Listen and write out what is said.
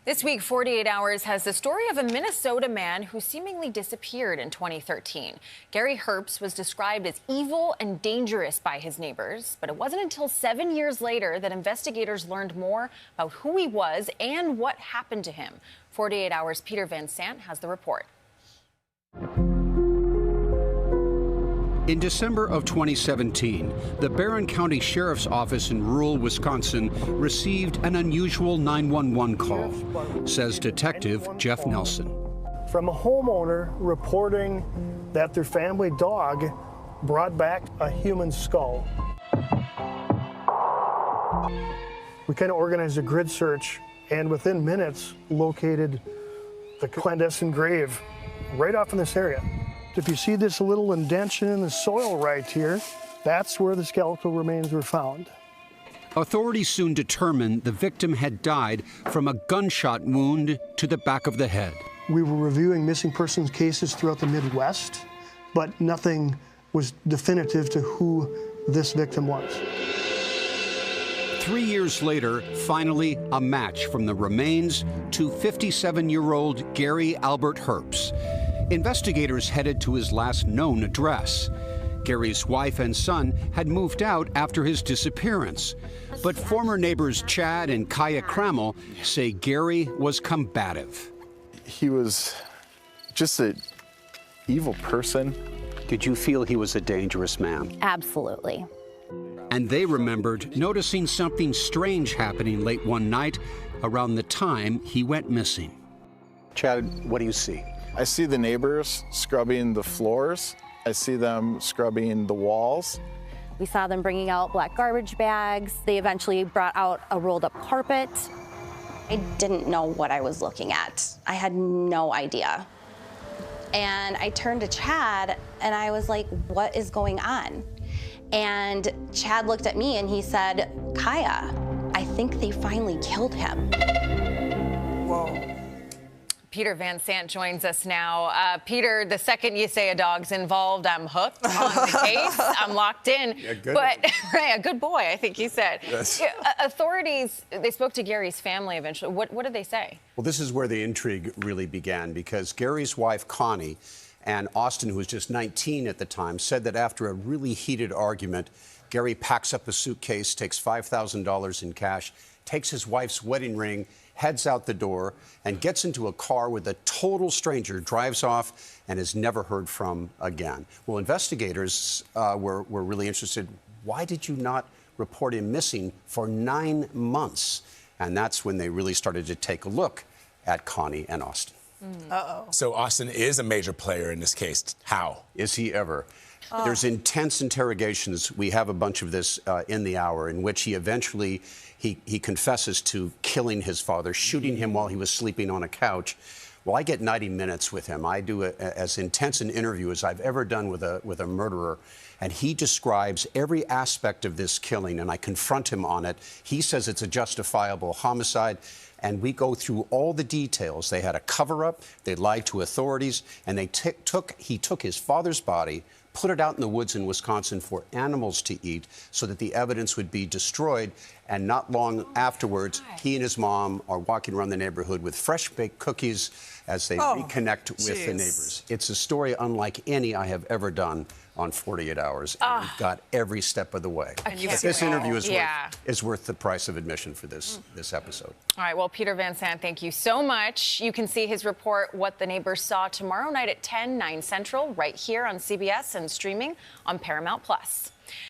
This week, 48 Hours has the story of a Minnesota man who seemingly disappeared in 2013. Gary Herbst was described as evil and dangerous by his neighbors, but it wasn't until 7 years later that investigators learned more about who he was and what happened to him. 48 Hours' Peter Van Sant has the report. In December of 2017, the Barron County Sheriff's Office in rural Wisconsin received an unusual 911 call, says Detective Jeff Nelson. From a homeowner reporting that their family dog brought back a human skull. We kind of organized a grid search and within minutes located the clandestine grave right off in this area. If you see this little indention in the soil right here, that's where the skeletal remains were found. Authorities soon determined the victim had died from a gunshot wound to the back of the head. We were reviewing missing persons cases throughout the Midwest, but nothing was definitive to who this victim was. 3 years later, finally, a match from the remains to 57-year-old Gary Albert Herbst. Investigators headed to his last known address. Gary's wife and son had moved out after his disappearance. But former neighbors Chad and Kaya Krammel say Gary was combative. He was just an evil person. Did you feel he was a dangerous man? Absolutely. And they remembered noticing something strange happening late one night around the time he went missing. Chad, what do you see? I see the neighbors scrubbing the floors. I see them scrubbing the walls. We saw them bringing out black garbage bags. They eventually brought out a rolled up carpet. I didn't know what I was looking at. I had no idea. And I turned to Chad and I was like, what is going on? And Chad looked at me and he said, Kaya, I think they finally killed him. Whoa. Peter Van Sant joins us now. Peter, the second you say a dog's involved, I'm hooked on the case. I'm locked in. Yeah, good. But right, a good boy, I think you said. Yes. Yeah, authorities, they spoke to Gary's family eventually. What did they say? Well, this is where the intrigue really began, because Gary's wife, Connie, and Austin, who was just 19 at the time, said that after a really heated argument, Gary packs up a suitcase, takes $5,000 in cash, takes his wife's wedding ring, heads out the door, and gets into a car with a total stranger, drives off, and is never heard from again. Well, investigators were really interested. Why did you not report him missing for 9 months? And that's when they really started to take a look at Connie and Austin. Uh-oh. So Austin is a major player in this case. How? Is he ever? There's intense interrogations. We have a bunch of this in the hour, in which he eventually he confesses to killing his father, shooting him while he was sleeping on a couch. Well, I get 90 minutes with him. I do as intense an interview as I've ever done with a murderer. And he describes every aspect of this killing, and I confront him on it. He says it's a justifiable homicide. And we go through all the details. They had a cover-up, they lied to authorities, and he took his father's body, put it out in the woods in Wisconsin for animals to eat so that the evidence would be destroyed. And not long afterwards, he and his mom are walking around the neighborhood with fresh-baked cookies as they reconnect with the neighbors. It's a story unlike any I have ever done on 48 Hours. And we've got every step of the way. But this interview is worth the price of admission for this episode. All right, well, Peter Van Sant, thank you so much. You can see his report, What the Neighbors Saw, tomorrow night at 10, 9 Central, right here on CBS and streaming on Paramount+.